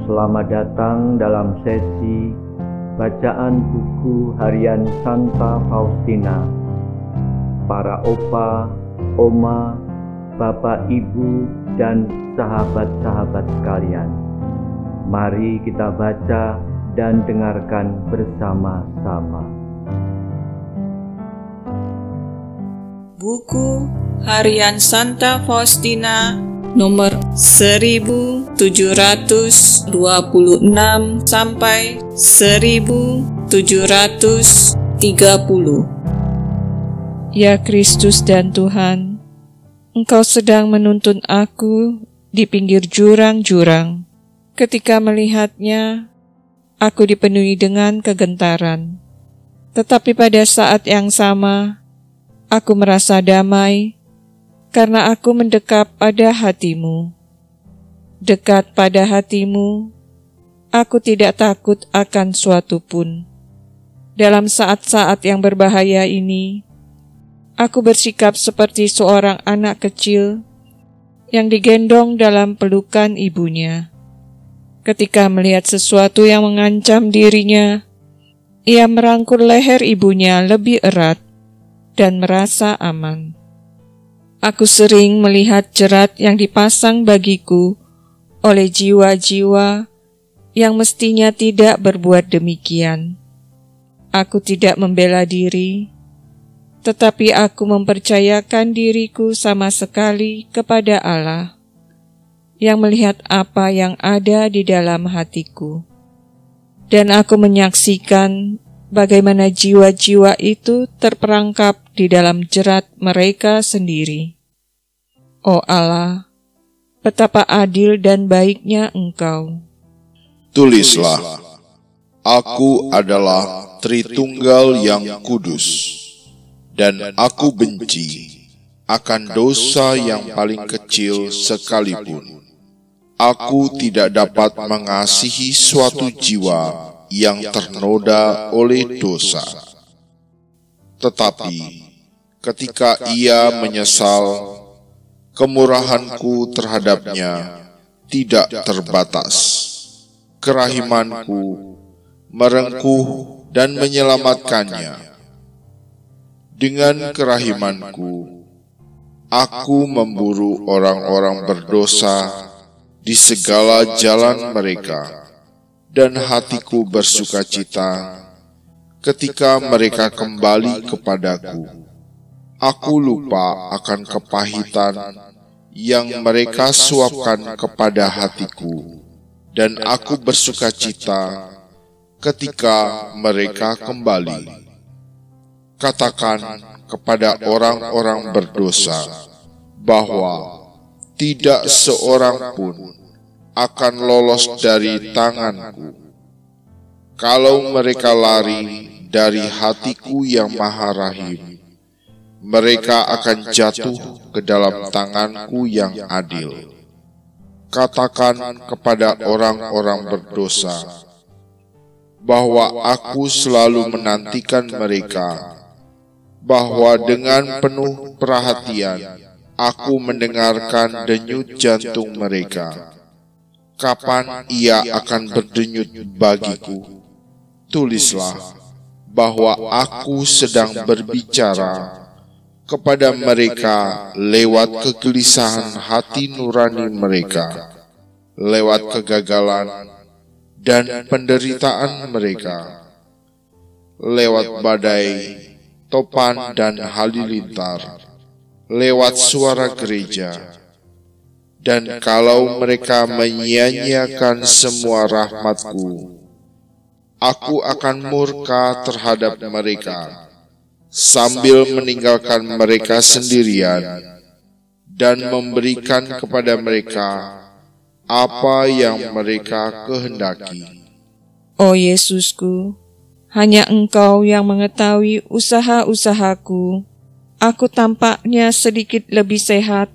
Selamat datang dalam sesi bacaan buku harian Santa Faustina. Para opa, oma, bapak, ibu, dan sahabat-sahabat sekalian, mari kita baca dan dengarkan bersama-sama. Buku harian Santa Faustina nomor 1726 sampai 1730. Ya Kristus dan Tuhan, Engkau sedang menuntun aku di pinggir jurang-jurang. Ketika melihatnya, aku dipenuhi dengan kegentaran. Tetapi pada saat yang sama, aku merasa damai karena aku mendekap pada hati-Mu. Dekat pada hati-Mu, aku tidak takut akan suatu pun. Dalam saat-saat yang berbahaya ini, aku bersikap seperti seorang anak kecil yang digendong dalam pelukan ibunya. Ketika melihat sesuatu yang mengancam dirinya, ia merangkul leher ibunya lebih erat dan merasa aman. Aku sering melihat jerat yang dipasang bagiku oleh jiwa-jiwa yang mestinya tidak berbuat demikian. Aku tidak membela diri, tetapi aku mempercayakan diriku sama sekali kepada Allah yang melihat apa yang ada di dalam hatiku. Dan aku menyaksikan bagaimana jiwa-jiwa itu terperangkap di dalam jerat mereka sendiri. Oh Allah, betapa adil dan baiknya Engkau. Tulislah, aku adalah Tritunggal yang kudus, dan aku benci akan dosa yang paling kecil sekalipun. Aku tidak dapat mengasihi suatu jiwa yang ternoda oleh dosa. Tetapi ketika ia menyesal, kemurahanku terhadapnya tidak terbatas. Kerahimanku merengkuh dan menyelamatkannya. Dengan kerahimanku, aku memburu orang-orang berdosa di segala jalan mereka, dan hatiku bersukacita ketika mereka kembali kepadaku. Aku lupa akan kepahitan yang mereka suapkan kepada hatiku, dan aku bersukacita ketika mereka kembali. Katakan kepada orang-orang berdosa bahwa tidak seorang pun akan lolos dari tanganku. Kalau mereka lari dari hatiku yang maha rahim, mereka akan jatuh ke dalam tanganku yang adil. Katakan kepada orang-orang berdosa bahwa aku selalu menantikan mereka, bahwa dengan penuh perhatian aku mendengarkan denyut jantung mereka. Kapan ia akan berdenyut bagiku? Tulislah bahwa aku sedang berbicara kepada mereka lewat kegelisahan hati nurani mereka, lewat kegagalan dan penderitaan mereka, lewat badai, topan dan halilintar, lewat suara gereja. Dan kalau mereka menyia-nyiakan semua rahmatku, aku akan murka terhadap mereka, sambil meninggalkan mereka sendirian dan memberikan kepada mereka apa yang mereka kehendaki. Oh Yesusku, hanya Engkau yang mengetahui usaha-usahaku. Aku tampaknya sedikit lebih sehat,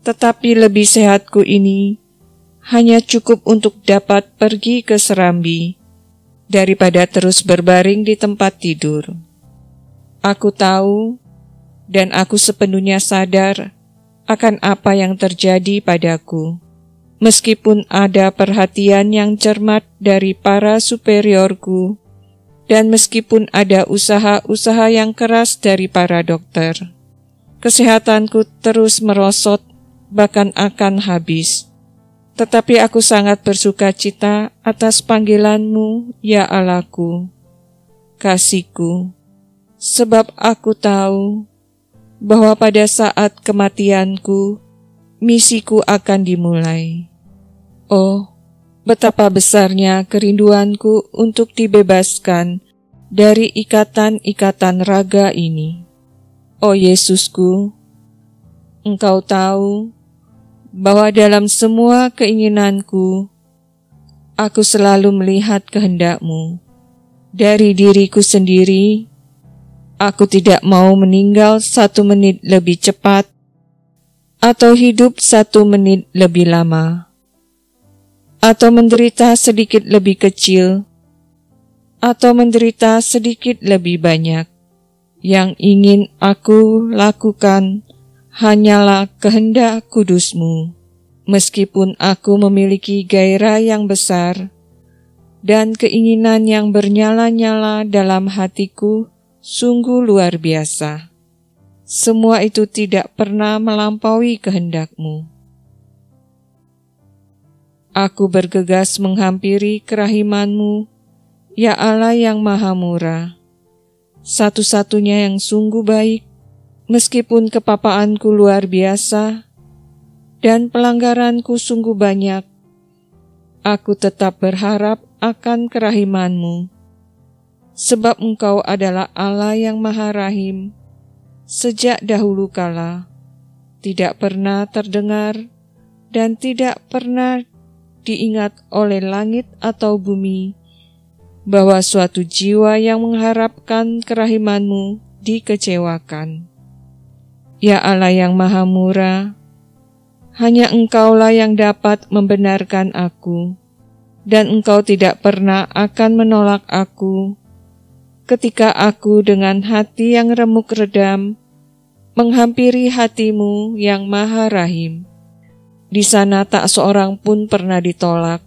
tetapi lebih sehatku ini hanya cukup untuk dapat pergi ke Serambi daripada terus berbaring di tempat tidur. Aku tahu dan aku sepenuhnya sadar akan apa yang terjadi padaku. meskipun ada perhatian yang cermat dari para superiorku, dan meskipun ada usaha-usaha yang keras dari para dokter. Kesehatanku terus merosot, bahkan akan habis. Tetapi aku sangat bersuka cita atas panggilan-Mu, ya Allahku, kasihku, sebab aku tahu bahwa pada saat kematianku, misiku akan dimulai. Oh, betapa besarnya kerinduanku untuk dibebaskan dari ikatan-ikatan raga ini. Oh Yesusku, Engkau tahu bahwa dalam semua keinginanku, aku selalu melihat kehendak-Mu. Dari diriku sendiri, aku tidak mau meninggal 1 menit lebih cepat atau hidup 1 menit lebih lama, atau menderita sedikit lebih kecil, atau menderita sedikit lebih banyak. Yang ingin aku lakukan hanyalah kehendak kudus-Mu, meskipun aku memiliki gairah yang besar dan keinginan yang bernyala-nyala dalam hatiku sungguh luar biasa. Semua itu tidak pernah melampaui kehendak-Mu. Aku bergegas menghampiri kerahiman-Mu, ya Allah yang Maha Murah, satu-satunya yang sungguh baik, meskipun kepapaanku luar biasa dan pelanggaranku sungguh banyak. Aku tetap berharap akan kerahiman-Mu, sebab Engkau adalah Allah yang Maha Rahim. Sejak dahulu kala, tidak pernah terdengar dan tidak pernah diingat oleh langit atau bumi, bahwa suatu jiwa yang mengharapkan kerahiman-Mu dikecewakan. Ya Allah yang Maha Murah, hanya Engkaulah yang dapat membenarkan aku, dan Engkau tidak pernah akan menolak aku ketika aku dengan hati yang remuk redam menghampiri hati-Mu yang Maha Rahim. Di sana tak seorang pun pernah ditolak,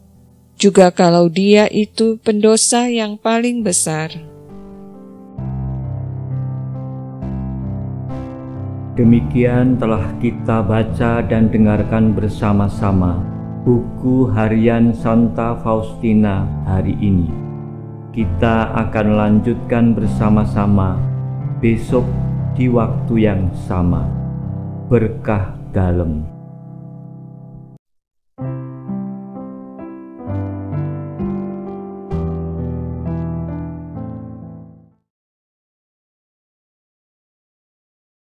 juga kalau dia itu pendosa yang paling besar. Demikian telah kita baca dan dengarkan bersama-sama buku harian Santa Faustina hari ini. Kita akan lanjutkan bersama-sama besok di waktu yang sama. Berkah dalam.